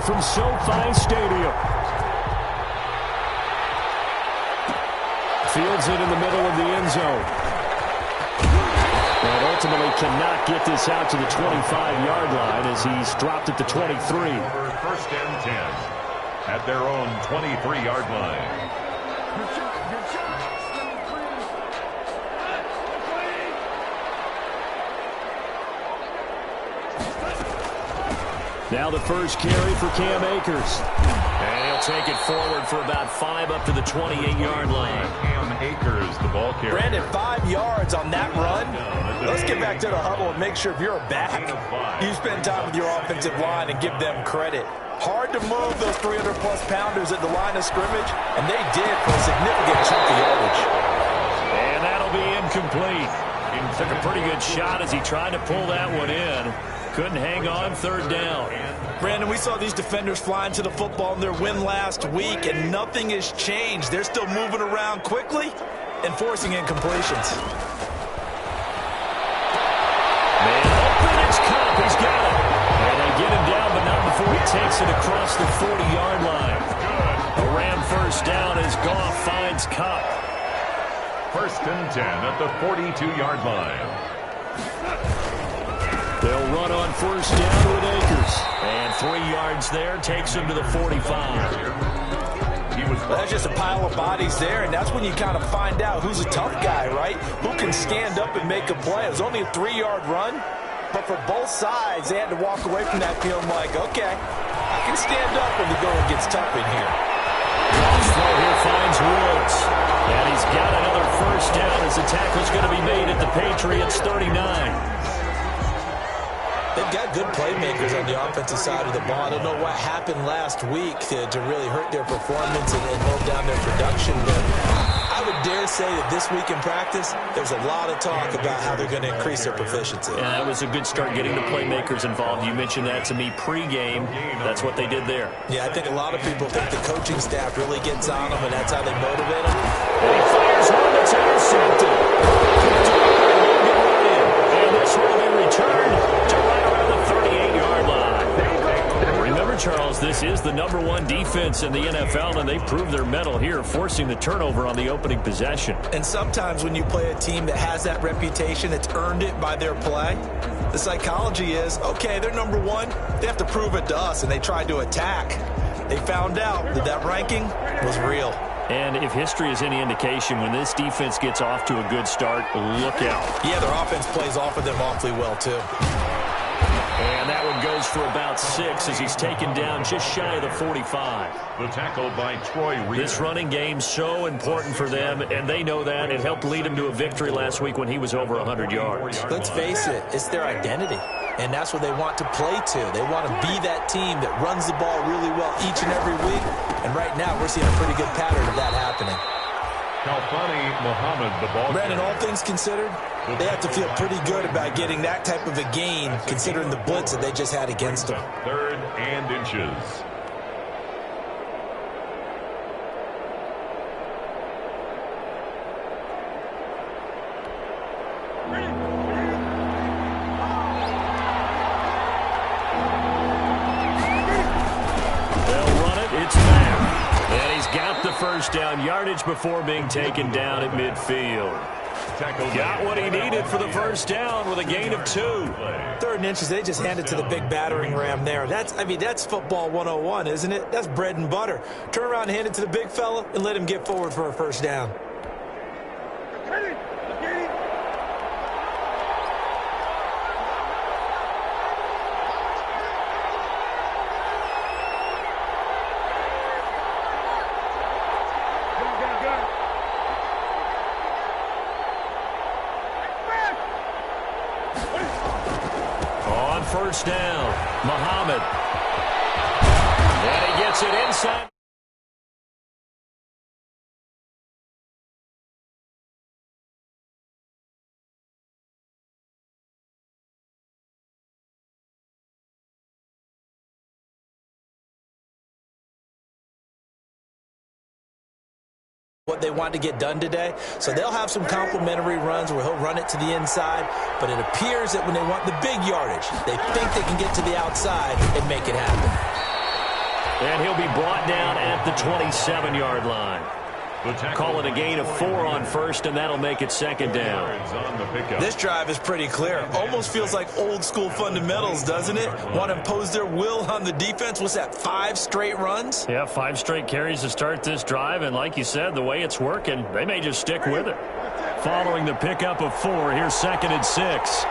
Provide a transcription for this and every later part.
From SoFi Stadium. Fields it in the middle of the end zone. And ultimately cannot get this out to the 25-yard line as he's dropped at the 23. First and 10 at their own 23-yard line. Now the first carry for Cam Akers. And he'll take it forward for about 5 up to the 28-yard line. Cam Akers, the ball carrier. Brandon, 5 yards on that run. Let's get back to the huddle and make sure if you're a back, you spend time with your offensive line and give them credit. Hard to move those 300-plus pounders at the line of scrimmage, and they did for a significant chunk of yardage. And that'll be incomplete. He took a pretty good shot as he tried to pull that one in. Couldn't hang on, third down. Brandon, we saw these defenders flying to the football in their win last week, and nothing has changed. They're still moving around quickly and forcing incompletions. Man open, it's Cup. He's got it. And they get him down, but not before he takes it across the 40-yard line. A Ram first down as Goff finds Cup. First and 10 at the 42-yard line. They'll run on first down with Akers. And 3 yards there takes him to the 45. That's just a pile of bodies there, and that's when you kind of find out who's a tough guy, right? Who can stand up and make a play. It was only a 3-yard run, but for both sides, they had to walk away from that feeling like, okay, I can stand up when the going gets tough in here. Throw here finds Woods. And he's got another first down as the tackle's going to be made at the Patriots' 39. They've got good playmakers on the offensive side of the ball. I don't know what happened last week to really hurt their performance and hold down their production, but I would dare say that this week in practice, there's a lot of talk about how they're going to increase their proficiency. Yeah, that was a good start getting the playmakers involved. You mentioned that to me pregame. That's what they did there. Yeah, I think a lot of people think the coaching staff really gets on them, and that's how they motivate them. And he fires one that's intercepted. And this will be returned to right around the 38-yard line. Remember, Charles, this is the #1 defense in the NFL, and they proved their mettle here, forcing the turnover on the opening possession. And sometimes when you play a team that has that reputation, it's earned it by their play. The psychology is, okay, they're #1. They have to prove it to us, and they tried to attack. They found out that that ranking was real. And if history is any indication, when this defense gets off to a good start, look out. Yeah, their offense plays off of them awfully well, too. And that one goes for about 6 as he's taken down just shy of the 45. The tackle by Troy Reed. This running game so important for them, and they know that. It helped lead them to a victory last week when he was over 100 yards. Let's face it, it's their identity. And that's what they want to play to. They want to be that team that runs the ball really well each and every week. And right now, we're seeing a pretty good pattern of that happening. Kalfani Muhammad, the ball. Brandon, all things considered, they have to feel pretty good about getting that type of a gain, considering the blitz that they just had against them. 3rd and inches. got the first down yardage before being taken down at midfield. Got what he needed for the first down with a gain of 2. 3rd and inches, they just handed to the big battering ram there. That's football 101, isn't it? That's bread and butter. Turn around and hand it to the big fella and let him get forward for a first down. First down, Muhammad. And he gets it inside. What they want to get done today. So they'll have some complimentary runs where he'll run it to the inside, but it appears that when they want the big yardage, they think they can get to the outside and make it happen. And he'll be brought down at the 27-yard line. Call it a gain of 4 on first, and that'll make it 2nd down. This drive is pretty clear. Almost feels like old school fundamentals, doesn't it? Want to impose their will on the defense. What's that, 5 straight runs? Yeah, 5 straight carries to start this drive, and like you said, the way it's working, they may just stick with it. Following the pickup of 4, here's 2nd and 6.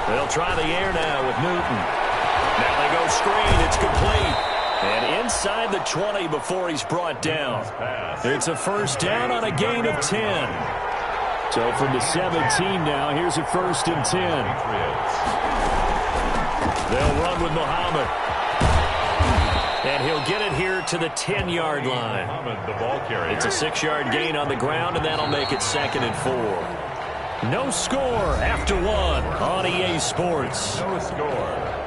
They'll try the air now with Newton. Now they go screen. It's complete. And inside the 20 before he's brought down. It's a first down on a gain of 10. So from the 17 now, here's a 1st and 10. They'll run with Muhammad. And he'll get it here to the 10-yard line. It's a 6-yard gain on the ground, and that'll make it 2nd and 4. No score after 1 on EA Sports. No score.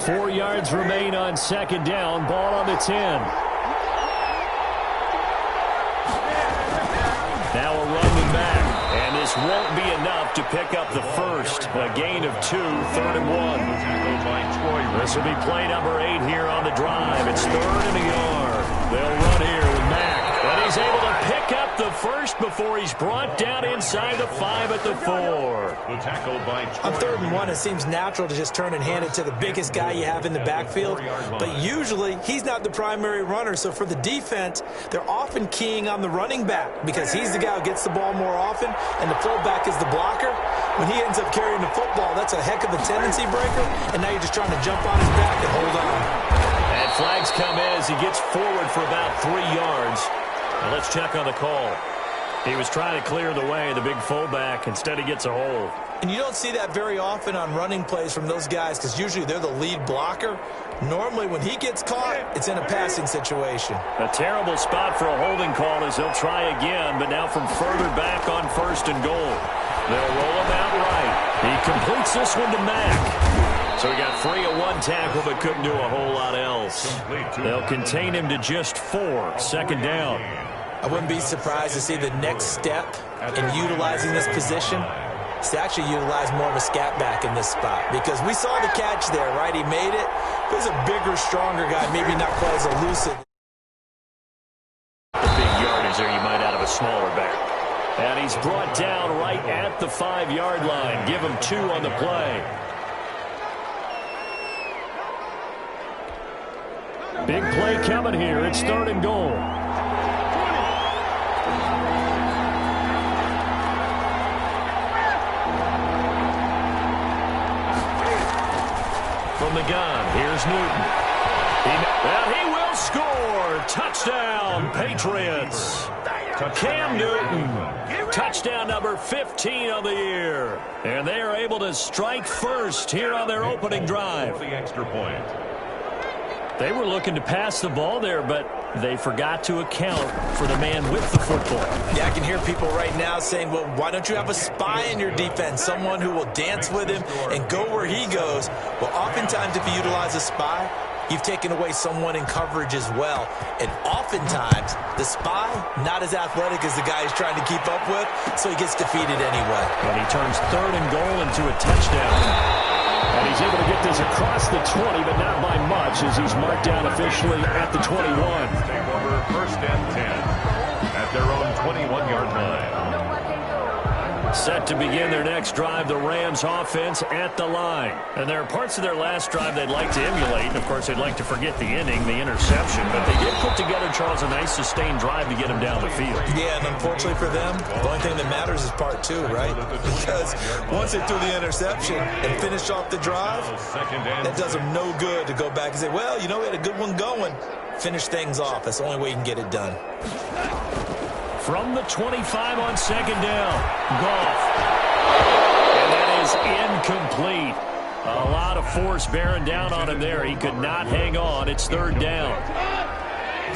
4 yards remain on 2nd down. Ball on the 10. Now a run with Mack. And this won't be enough to pick up the first. A gain of 2, 3rd and 1. This will be play number 8 here on the drive. It's 3rd and a yard. They'll run here with Mack. And he's able to pick up the first before he's brought down inside the 5 at the 4. On 3rd and 1, it seems natural to just turn and hand it to the biggest guy you have in the backfield. But usually, he's not the primary runner. So for the defense, they're often keying on the running back because he's the guy who gets the ball more often, and the fullback is the blocker. When he ends up carrying the football, that's a heck of a tendency breaker, and now you're just trying to jump on his back and hold on. And flags come in as he gets forward for about 3 yards. Now let's check on the call. He was trying to clear the way, the big fullback. Instead, he gets a hold. And you don't see that very often on running plays from those guys because usually they're the lead blocker. Normally, when he gets caught, it's in a passing situation. A terrible spot for a holding call as he'll try again, but now from further back on 1st and goal. They'll roll him out right. He completes this one to Mack. So he got free of 1 tackle, but couldn't do a whole lot else. They'll contain him to just 4, 2nd down. I wouldn't be surprised to see the next step in utilizing this position is to actually utilize more of a scat back in this spot. Because we saw the catch there, right? He made it. There's a bigger, stronger guy, maybe not quite as elusive. The big yardage there you might out of a smaller back. And he's brought down right at the 5-yard line. Give him 2 on the play. Big play coming here. It's 3rd and goal. From the gun, here's Newton. He will score. Touchdown, Patriots. Cam Newton. Touchdown number 15 on the year. And they are able to strike first here on their opening drive. The extra point. They were looking to pass the ball there, but they forgot to account for the man with the football. Yeah, I can hear people right now saying, well, why don't you have a spy in your defense, someone who will dance with him and go where he goes? Well, oftentimes if you utilize a spy, you've taken away someone in coverage as well. And oftentimes, the spy, not as athletic as the guy he's trying to keep up with, so he gets defeated anyway. And he turns 3rd and goal into a touchdown. And he's able to get this across the 20, but not by much, as he's marked down officially at the 21. Take over 1st and 10 at their own 21-yard line. Set to begin their next drive, the Rams offense at the line. And there are parts of their last drive they'd like to emulate. And, of course, they'd like to forget the inning, the interception. But they did put together, Charles, a nice sustained drive to get him down the field. Yeah, and unfortunately for them, the only thing that matters is part 2, right? Because once they threw the interception and finished off the drive, that does them no good to go back and say, well, you know, we had a good one going. Finish things off. That's the only way you can get it done. From the 25 on 2nd down, Goff. And that is incomplete. A lot of force bearing down on him there. He could not hang on. It's 3rd down.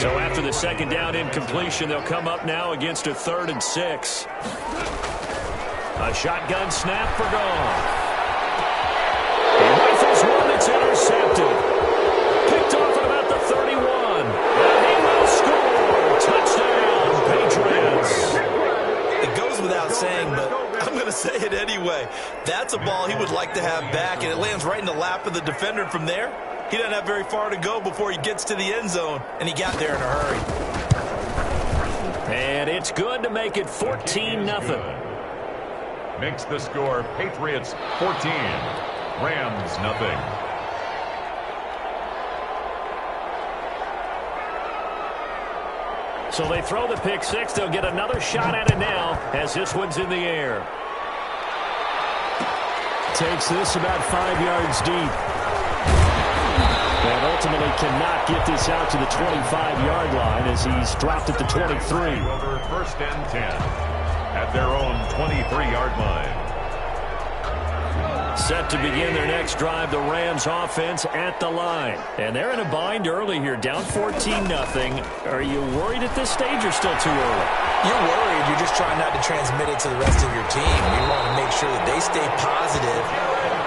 So after the 2nd down incompletion, they'll come up now against a 3rd and 6. A shotgun snap for Goff. He rifles one that's intercepted. Picked off at about the 31. And he will score. Touchdown, Patriots. It goes without saying, but I'm going to say it anyway. That's a ball he would like to have back, and it lands right in the lap of the defender from there. He doesn't have very far to go before he gets to the end zone, and he got there in a hurry. And it's good to make it 14-0. Makes the score Patriots 14, Rams nothing. So they throw the pick 6. They'll get another shot at it now as this one's in the air. Takes this about 5 yards deep. And ultimately cannot get this out to the 25-yard line as he's dropped at the 23. Over 1st and 10 at their own 23-yard line. Set to begin their next drive, the Rams offense at the line. And they're in a bind early here, down 14-0. Are you worried at this stage or still too early? You're worried. You're just trying not to transmit it to the rest of your team. You want to make sure that they stay positive.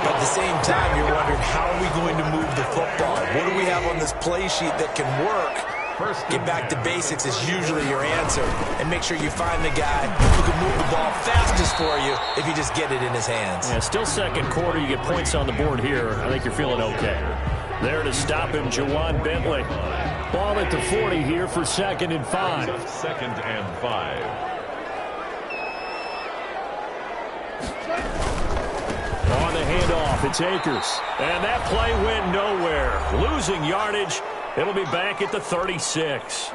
But at the same time, you're wondering, how are we going to move the football? What do we have on this play sheet that can work? Get back to basics is usually your answer. And make sure you find the guy who can move the ball fastest for you if you just get it in his hands. Yeah, still 2nd quarter. You get points on the board here. I think you're feeling okay. There to stop him, Jawan Bentley. Ball at the 40 here for 2nd and 5. 2nd and 5. On the handoff, it's Akers. And that play went nowhere. Losing yardage. It'll be back at the 36.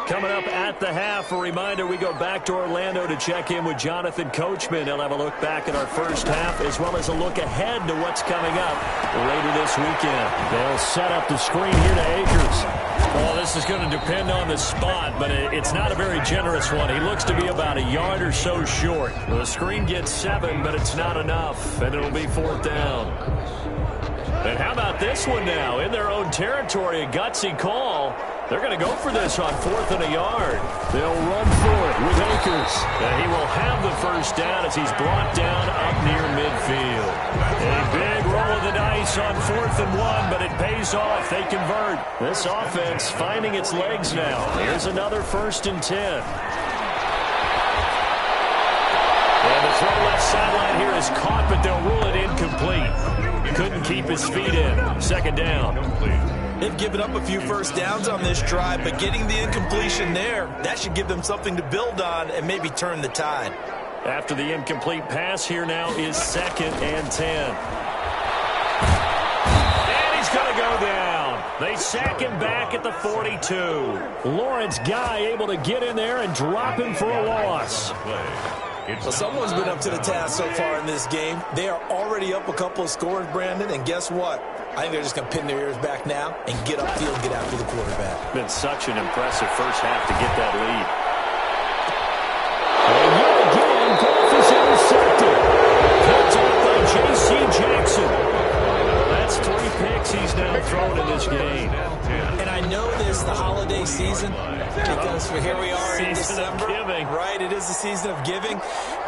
Coming up at the half, a reminder, we go back to Orlando to check in with Jonathan Coachman. He'll have a look back at our first half as well as a look ahead to what's coming up later this weekend. They'll set up the screen here to Akers. Well, this is going to depend on the spot, but it's not a very generous one. He looks to be about a yard or so short. The screen gets 7, but it's not enough, and it'll be 4th down. And how about this one now? In their own territory, a gutsy call. They're going to go for this on 4th and a yard. They'll run for it with Akers. And he will have the first down as he's brought down up near midfield. A big roll of the dice on 4th and 1, but it pays off. They convert. This offense finding its legs now. Here's another 1st and 10. And the throw left sideline here is caught, but they'll rule it incomplete. Couldn't keep his feet in. 2nd down. They've given up a few first downs on this drive, but getting the incompletion there, that should give them something to build on and maybe turn the tide. After the incomplete pass, here now is 2nd and 10. And he's going to go down. They sack him back at the 42. Lawrence Guy able to get in there and drop him for a loss. Well, someone's been up to the task so far in this game. They are already up a couple of scores, Brandon, and guess what? I think they're just going to pin their ears back now and get upfield and get after the quarterback. Been such an impressive first half to get that lead. And yet again, Goff is intercepted. Picked up by J.C. Jackson. That's 3 picks he's now thrown in this game. And I know this, the holiday season, because here we are in December, right? It is the season of giving.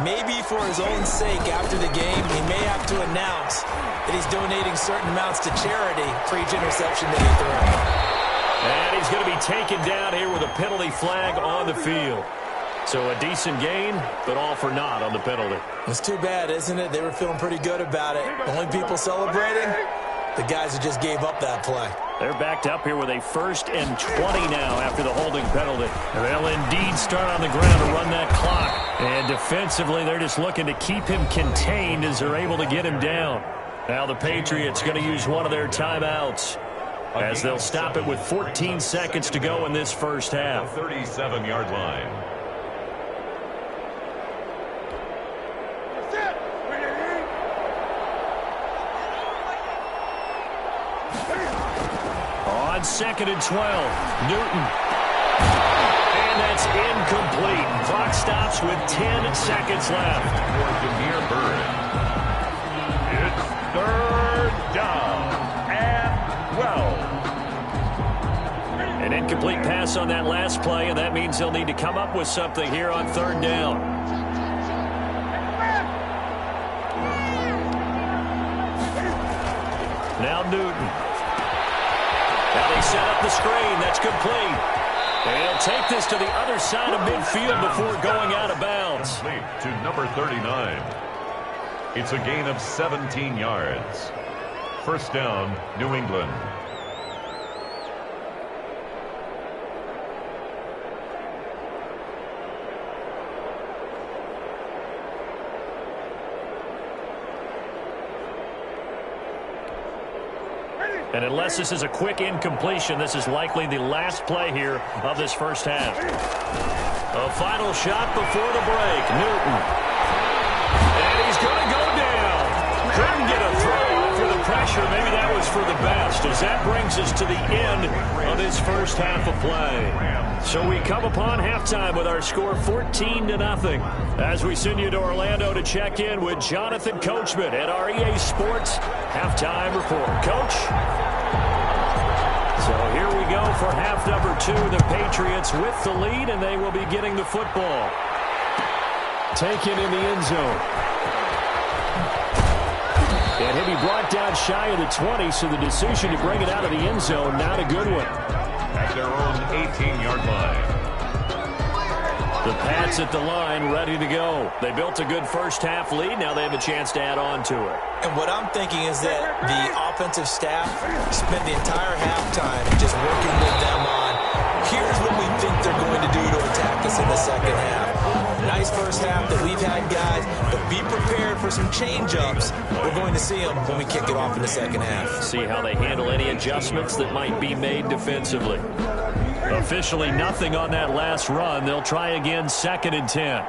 Maybe for his own sake after the game, he may have to announce that he's donating certain amounts to charity for each interception that he threw. And he's going to be taken down here with a penalty flag on the field. So a decent gain, but all for naught on the penalty. It's too bad, isn't it? They were feeling pretty good about it. The only people celebrating, the guys that just gave up that play. They're backed up here with a 1st and 20 now after the holding penalty. They'll indeed start on the ground to run that clock. And defensively, they're just looking to keep him contained as they're able to get him down. Now the Patriots going to use one of their timeouts as they'll stop it with 14 seconds to go in this first half. 37-yard line. On 2nd and 12, Newton. And that's incomplete. Clock stops with 10 seconds left. For Demir Bird. It's 3rd down and 12. An incomplete pass on that last play, and that means they'll need to come up with something here on 3rd down. Now Newton. Now they set up the screen. That's complete. And he'll take this to the other side of midfield before going out of bounds. Complete to number 39. It's a gain of 17 yards. 1st down, New England. And unless this is a quick incompletion, this is likely the last play here of this first half. A final shot before the break. Newton. And he's going to go down. Couldn't get a throw off with the pressure. Maybe that was for the best, as that brings us to the end of this first half of play. So we come upon halftime with our score 14-0 as we send you to Orlando to check in with Jonathan Coachman at our EA Sports Halftime Report. Coach? So here we go for half number 2. The Patriots with the lead, and they will be getting the football. Taken in the end zone. And he'll be brought down shy of the 20, so the decision to bring it out of the end zone, not a good one. At their own 18-yard line. The Pats at the line, ready to go. They built a good first half lead. Now they have a chance to add on to it. And what I'm thinking is that the offensive staff spent the entire halftime just working with them on, here's what we think they're going to do to attack us in the second half. Nice first half that we've had, guys, but be prepared for some change-ups. We're going to see them when we kick it off in the second half. See how they handle any adjustments that might be made defensively. Officially nothing on that last run. They'll try again, 2nd and 10.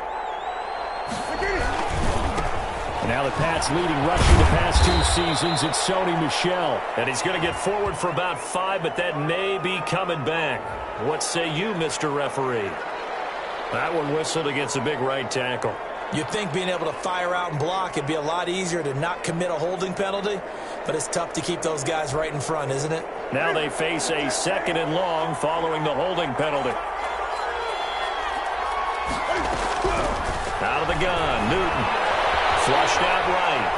Now the Pats leading rushing the past 2 seasons. It's Sony Michel. And he's going to get forward for about 5, but that may be coming back. What say you, Mr. Referee? That one whistled against a big right tackle. You'd think being able to fire out and block, it'd be a lot easier to not commit a holding penalty, but it's tough to keep those guys right in front, isn't it? Now they face a 2nd and long following the holding penalty. Out of the gun, Newton. Flushed out right.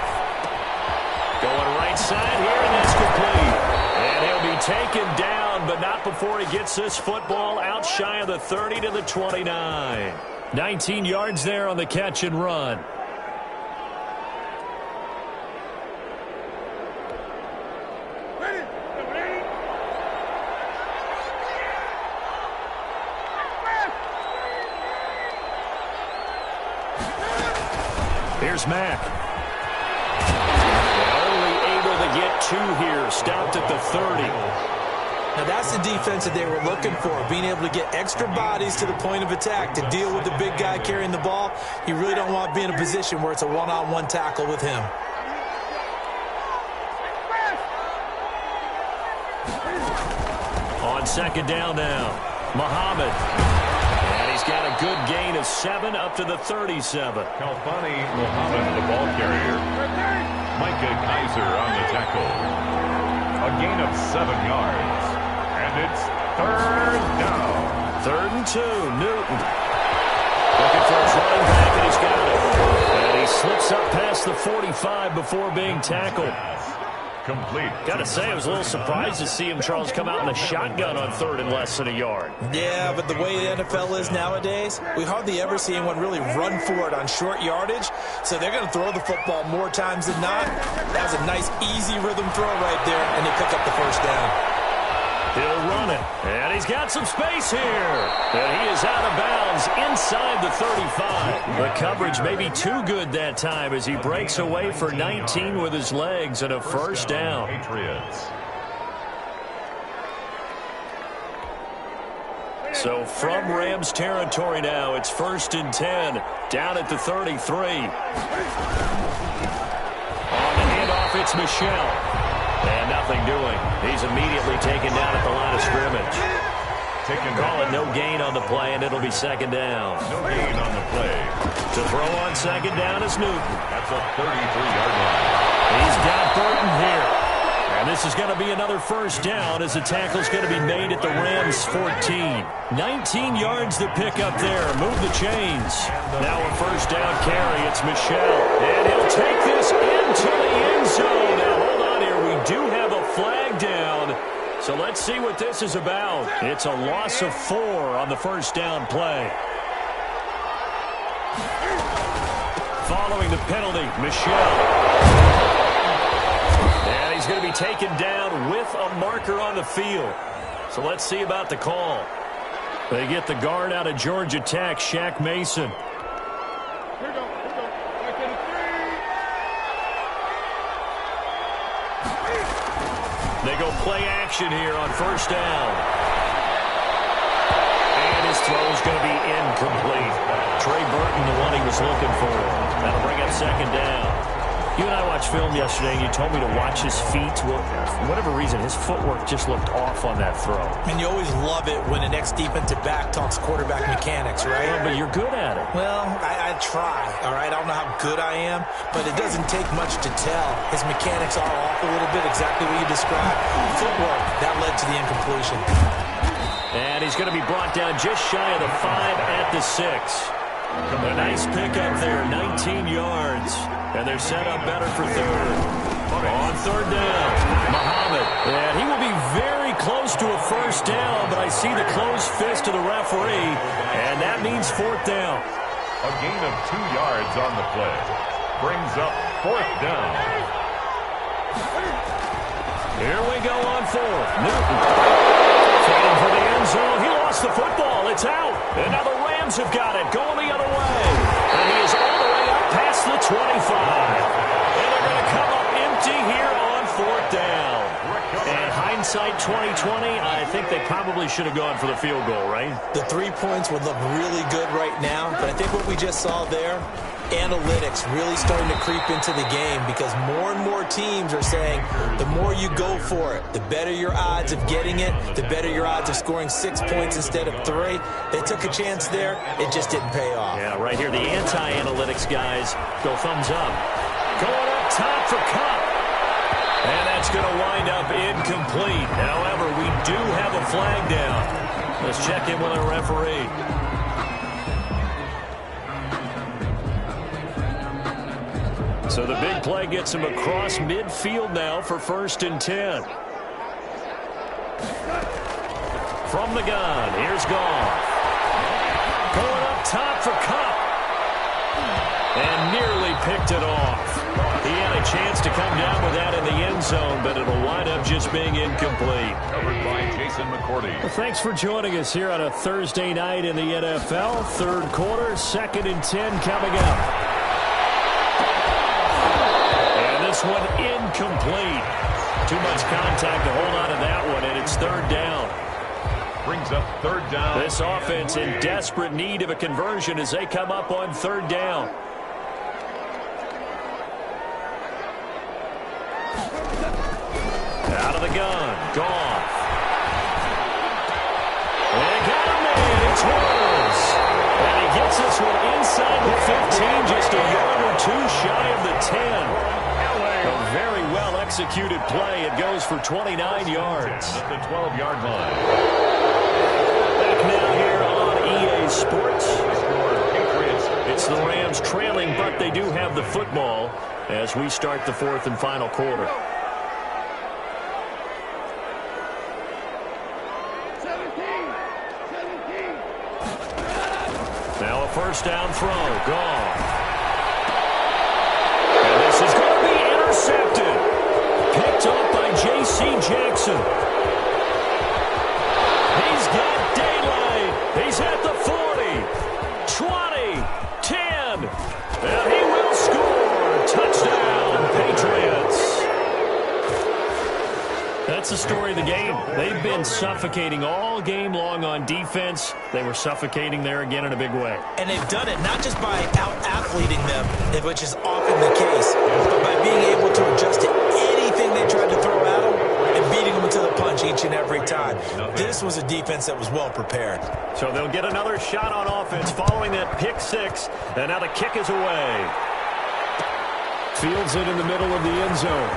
Going right side here, and that's complete. And he'll be taken down, but not before he gets this football out shy of the 30 to the 29. 19 yards there on the catch and run. Here's Mack. Only able to get 2 here. Stopped at the 30. Now that's the defense that they were looking for, being able to get extra bodies to the point of attack to deal with the big guy carrying the ball. You really don't want to be in a position where it's a one-on-one tackle with him. On 2nd down now, Muhammad. And he's got a good gain of 7 up to the 37. Kalfani Muhammad, the ball carrier. Micah Kaiser on the tackle. A gain of 7 yards. And it's 3rd down. 3rd and 2, Newton. Looking for his running back, and he's got it. And he he slips up past the 45 before being tackled. Complete. Got to say, I was a little surprised to see him, Charles, come out in the shotgun on third and less than a yard. Yeah, but the way the NFL is nowadays, we hardly ever see anyone really run for it on short yardage. So they're going to throw the football more times than not. That was a nice, easy rhythm throw right there, and they pick up the first down. He'll run it, and he's got some space here. And he is out of bounds inside the 35. The coverage may be too good that time as he breaks away for 19 with his legs and a first down. Patriots. So from Rams territory now, it's 1st and 10, down at the 33. On the handoff, it's Michel. And nothing doing. He's immediately taken down at the line of scrimmage. Call it no gain on the play, and it'll be second down. No gain on the play. To throw on second down is Newton. That's a 33-yard line. He's got Burton here. And this is going to be another first down as the tackle's going to be made at the Rams' 14. 19 yards to pick up there. Move the chains. Now a first down carry. It's Michel. And he'll take this into the end zone. Now hold on here. We do have a flag down. So let's see what this is about. It's a loss of 4 on the first down play. Following the penalty, Michel. And he's going to be taken down with a marker on the field. So let's see about the call. They get the guard out of Georgia Tech, Shaq Mason. They go play action here on first down. And his throw is going to be incomplete. Trey Burton, the one he was looking for. That'll bring up second down. You and I watched film yesterday, and you told me to watch his feet. Well, for whatever reason, his footwork just looked off on that throw. And you always love it when the next defensive back talks quarterback mechanics, right? Well, but you're good at it. Well, I try, all right? I don't know how good I am, but it doesn't take much to tell. His mechanics are off a little bit, exactly what you described. Footwork, that led to the incompletion. And he's going to be brought down just shy of the 5 at the 6. A nice pickup there, 19 yards. And they're set up better for third. On third down, Muhammad. And he will be very close to a first down, but I see the closed fist of the referee, and that means fourth down. A gain of 2 yards on the play. Brings up fourth down. Here we go on fourth. Newton. Fighting for the end zone. He lost the football. It's out. And now the Rams have got it. Going the other way. And he is all the way up past the 25. And they're going to come up empty here on fourth down. And hindsight 2020, I think they probably should have gone for the field goal, right? The 3 points would look really good right now, but I think what we just saw there, analytics really starting to creep into the game because more and more teams are saying the more you go for it, the better your odds of getting it, the better your odds of scoring 6 points instead of 3. They took a chance there. It just didn't pay off. Yeah, right here, the anti-analytics guys go thumbs up. Going up top for Cup. And that's going to wind up incomplete. However, we do have a flag down. Let's check in with our referee. So the big play gets him across midfield now for 1st and 10. From the gun, here's Goff. Going up top for Cup. And nearly picked it off. He had a chance to come down with that in the end zone, but it'll wind up just being incomplete. Covered by Jason McCourty. Well, thanks for joining us here on a Thursday night in the NFL. Third quarter, 2nd and 10 coming up. And this one incomplete. Too much contact to hold on to that one, and it's third down. Brings up third down. This offense in desperate need of a conversion as they come up on third down. Out of the gun, Goff. And they got him in, it's Wills. And he gets this one inside the 15, just a yard or 2 shy of the 10. A very well-executed play. It goes for 29 yards. At the 12-yard line. Back now here on EA Sports. Patriots It's the Rams trailing, but they do have the football as we start the fourth and final quarter. Now a first down throw. Gone. And this is going to be intercepted. Picked up by J.C. Jackson. He's got daylight. He's at the 40, 20, 10, and he will score. Touchdown, Patriots. That's the story of the game. They've been suffocating all game long on defense. They were suffocating there again in a big way. And they've done it not just by out-athleting them, which is often the case, but by being able to adjust to anything they tried to throw at them and beating them to the punch each and every time. This was a defense that was well prepared. So they'll get another shot on offense following that pick six, and now the kick is away. Fields it in the middle of the end zone.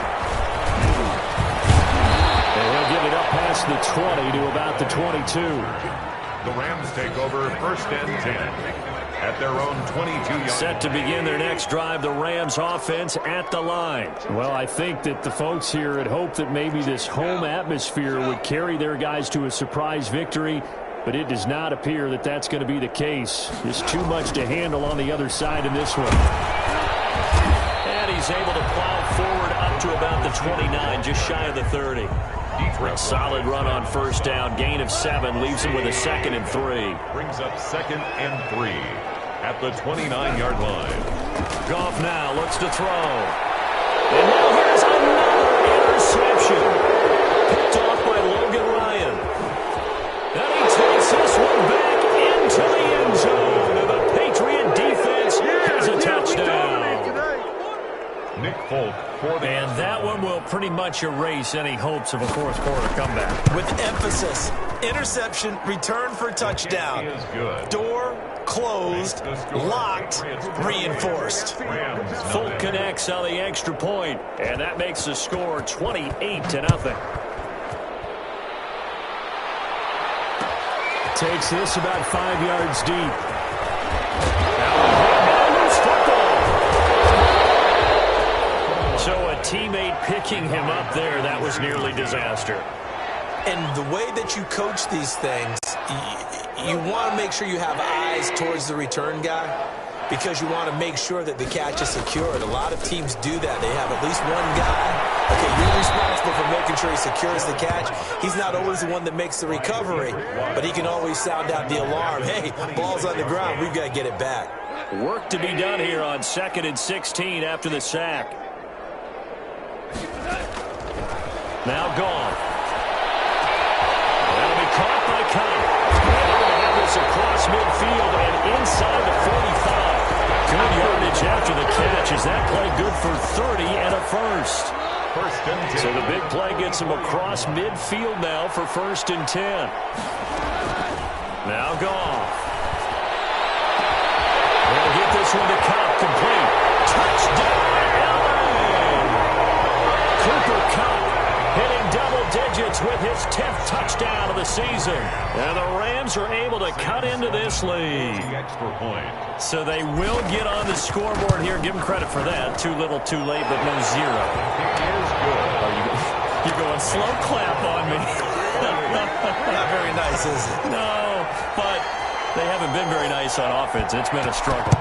And he'll get it up past the 20 to about the 22. The Rams take over first and 10 at their own 22-yard. Set to begin their next drive, the Rams offense at the line. Well, I think that the folks here had hoped that maybe this home atmosphere would carry their guys to a surprise victory, but it does not appear that that's going to be the case. There's too much to handle on the other side in this one. And he's able to plow forward up to about the 29, just shy of the 30. Solid run on first down. Gain of 7 leaves him with a 2nd and 3. Brings up 2nd and 3 at the 29-yard line. Goff now looks to throw. And now here's another interception. Picked off by Logan Ryan. And he takes this one back into the end zone. And the Patriot defense has a touchdown. Nick Folk for the and that one will pretty much erase any hopes of a fourth quarter comeback. With emphasis, interception, return for touchdown. is good. Door closed, locked, reinforced. Folk connects on the extra point, and that makes the score 28-0. Takes this about 5 yards deep. So a teammate picking him up there, that was nearly disaster. And the way that you coach these things, you want to make sure you have eyes towards the return guy because you want to make sure that the catch is secured. A lot of teams do that. They have at least one guy. Okay, you're responsible for making sure he secures the catch. He's not always the one that makes the recovery, but he can always sound out the alarm. Hey, ball's on the ground. We've got to get it back. Work to be done here on 2nd and 16 after the sack. Now gone. That'll be caught by Cobb. They're going to have this across midfield and inside the 45. Good yardage after the catch. Is that play good for 30 and a first? First and 10. So the big play gets him across midfield now for 1st and 10. Now Goff. They'll get this one to Cobb, complete. Touchdown, LA! Cooper Kupp hitting double digits with his 10th touchdown of the season. And the Rams are able to cut into this lead. The extra point. So they will get on the scoreboard here. Give them credit for that. Too little, too late, but no zero. It is good. You're going slow clap on me. Not very nice, is it? No, but they haven't been very nice on offense. It's been a struggle.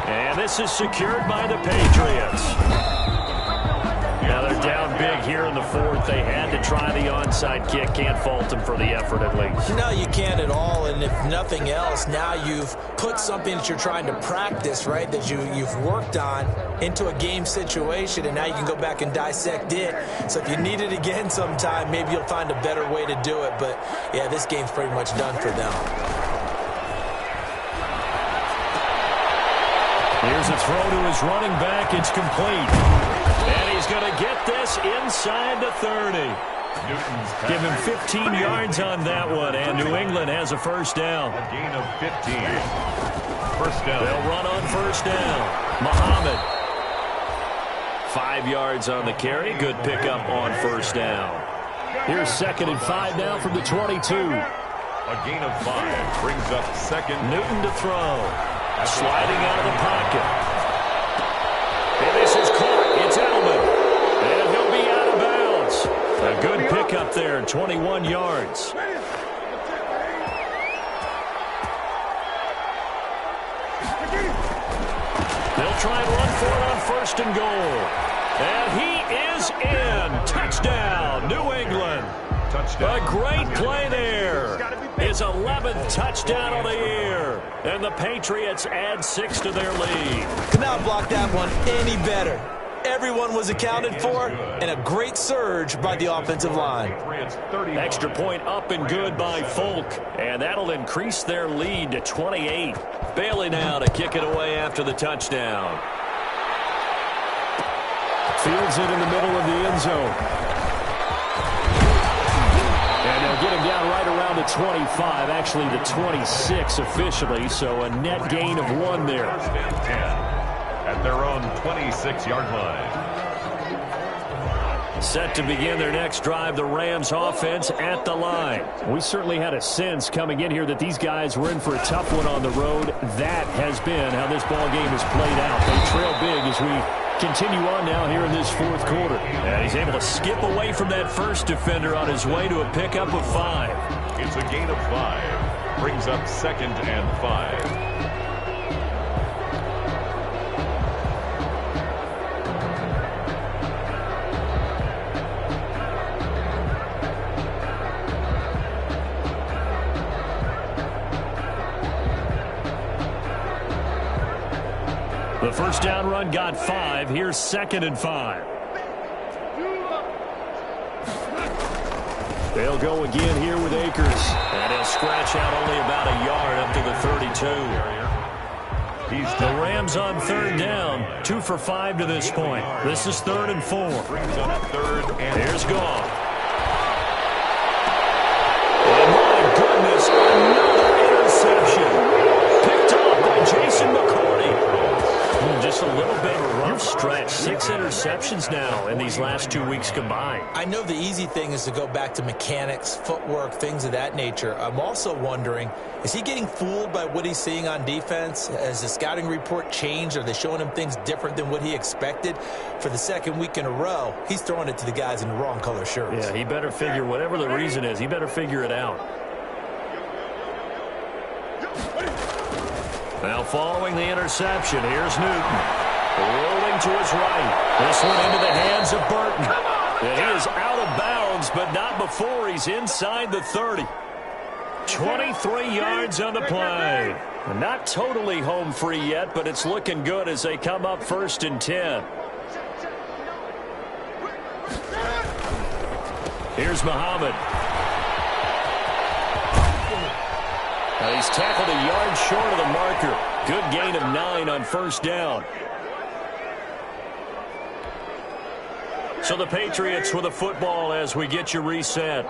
And this is secured by the Patriots. Now they're down big here in the fourth. They had to try the onside kick. Can't fault them for the effort at least. No, you can't at all. And if nothing else, now you've put something that you're trying to practice, right, that you've worked on into a game situation, and now you can go back and dissect it. So if you need it again sometime, maybe you'll find a better way to do it. But, yeah, this game's pretty much done for them. Here's a throw to his running back. It's complete. And he's going to get this inside the 30. Give him 15 yards on that one, and New England has a first down. A gain of 15. First down. They'll run on first down. Muhammad. 5 yards on the carry. Good pickup on first down. Here's 2nd and 5 now from the 22. A gain of 5 brings up 2nd. Newton to throw. Sliding out of the pocket. And this is caught. It's Edelman. And he'll be out of bounds. A good pickup there, 21 yards. They'll try and run for it on 1st and goal. And he is in. Touchdown, New England. Touchdown. A great play there. His 11th touchdown of the year. And the Patriots add 6 to their lead. Could not block that one any better. Everyone was accounted for, and a great surge by the offensive line. Extra point up and good by Folk, and that'll increase their lead to 28. Bailey now to kick it away after the touchdown. Fields it in the middle of the end zone. And they'll get him down right around the 25, actually the 26 officially, so a net gain of 1 there. At their own 26-yard line. Set to begin their next drive, the Rams offense at the line. We certainly had a sense coming in here that these guys were in for a tough one on the road. That has been how this ball game has played out. They trail big as we continue on now here in this 4th quarter. And he's able to skip away from that first defender on his way to a pickup of 5. It's a gain of 5. Brings up 2nd and 5. The first down run got 5. Here's 2nd and 5. They'll go again here with Akers. And he'll scratch out only about a yard up to the 32. The Rams on 3rd down. 2 for 5 to this point. This is 3rd and 4. Here's Goff. Oh, my goodness. Another interception. Picked off by Jason McCourty. Just a little bit of a rough stretch. 6 interceptions now in these last 2 weeks combined. I know the easy thing is to go back to mechanics, footwork, things of that nature. I'm also wondering, is he getting fooled by what he's seeing on defense? Has the scouting report changed? Are they showing him things different than what he expected? For the 2nd week in a row, he's throwing it to the guys in the wrong color shirts. Yeah, he better figure, whatever the reason is, he better figure it out. Now following the interception, here's Newton. Rolling to his right. This one into the hands of Burton. And he is out of bounds, but not before he's inside the 30. 23 yards on the play. Not totally home free yet, but it's looking good as they come up 1st and 10. Here's Muhammad. He's tackled a yard short of the marker. Good gain of 9 on 1st down. So the Patriots with a football as we get you reset.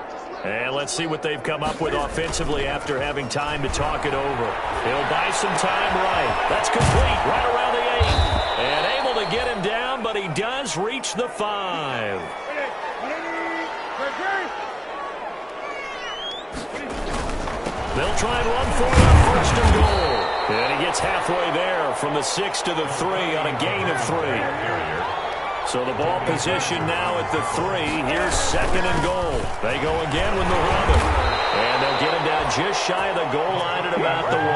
And let's see what they've come up with offensively after having time to talk it over. He'll buy some time right. That's complete right around the 8. And able to get him down, but he does reach the 5. They'll try and run for it on 1st and goal. And he gets halfway there from the 6 to the 3 on a gain of 3. So the ball position now at the 3. Here's 2nd and goal. They go again with Muhammad. And they'll get him down just shy of the goal line at about the 1.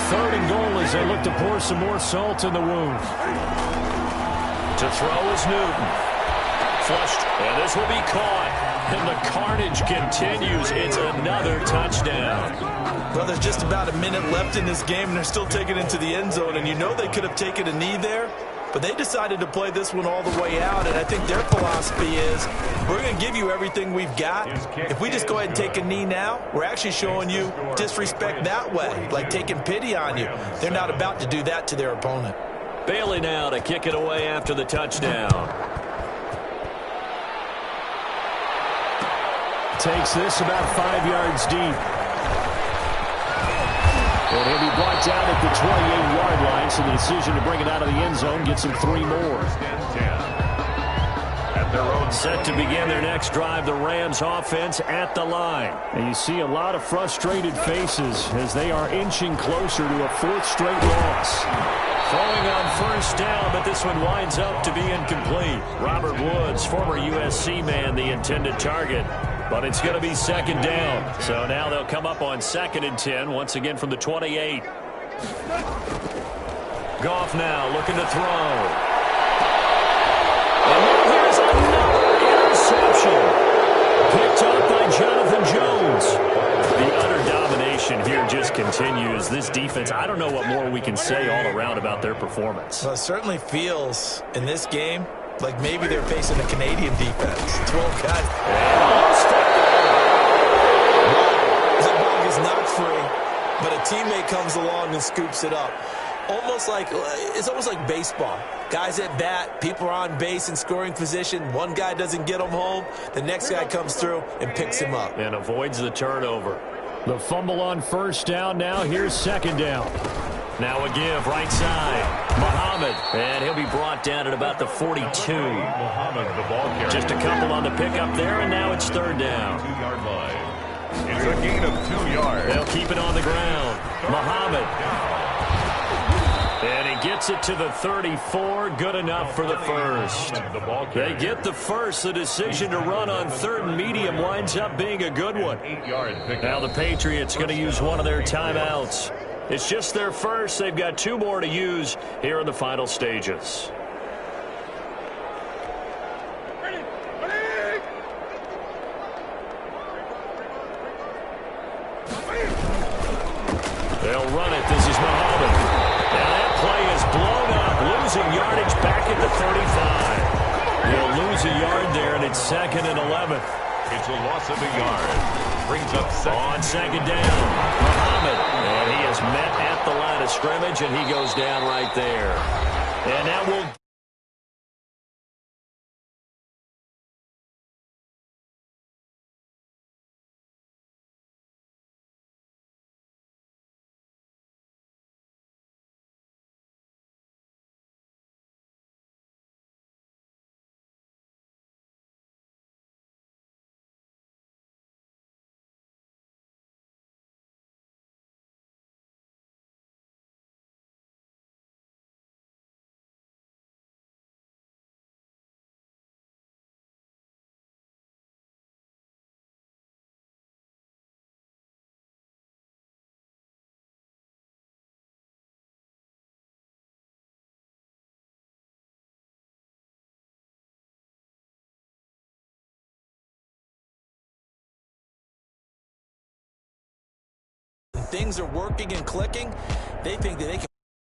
3rd and goal as they look to pour some more salt in the wound. To throw is Newton. Flushed. And this will be caught. And the carnage continues. It's another touchdown. Well, there's just about a minute left in this game, and they're still taking it to the end zone. And you know they could have taken a knee there, but they decided to play this one all the way out. And I think their philosophy is, we're going to give you everything we've got. If we just go ahead and take a knee now, we're actually showing you disrespect that way, like taking pity on you. They're not about to do that to their opponent. Bailey now to kick it away after the touchdown. Takes this about 5 yards deep. And he'll be brought down at the 28-yard line, so the decision to bring it out of the end zone gets him 3 more. At their own. Set to begin their next drive, the Rams offense at the line. And you see a lot of frustrated faces as they are inching closer to a fourth straight loss. Throwing on first down, but this one winds up to be incomplete. Robert Woods, former USC man, the intended target. But it's going to be second down. So now they'll come up on 2nd and 10, once again from the 28. Goff now looking to throw. And here's another interception. Picked up by Jonathan Jones. The utter domination here just continues. This defense, I don't know what more we can say all around about their performance. Well, it certainly feels in this game like maybe they're facing a Canadian defense. 12 guys. The ball is not free, but a teammate comes along and scoops it up. It's almost like baseball. Guys at bat, people are on base in scoring position. One guy doesn't get him home. The next guy comes through and picks him up. And avoids the turnover. The fumble on first down now. Here's second down. Now a give, right side. Muhammad. And he'll be brought down at about the 42. Muhammad, the ball carrier. Just a couple on the pickup there, and now it's third down. 2-yard line. It's a gain of 2 yards. They'll keep it on the ground. Muhammad. And he gets it to the 34. Good enough for the first. They get the first. The decision to run on 3rd and medium winds up being a good one. Now the Patriots going to use one of their timeouts. It's just their first. They've got 2 more to use here in the final stages. They'll run it. This is Muhammad. Now that play is blown up, losing yardage back at the 35. They'll lose a yard there, and it's 2nd and 11. It's a loss of a yard. Brings up on second down. Muhammad, and he is met at the line of scrimmage, and he goes down right there. And that will... Things are working and clicking. They think that they can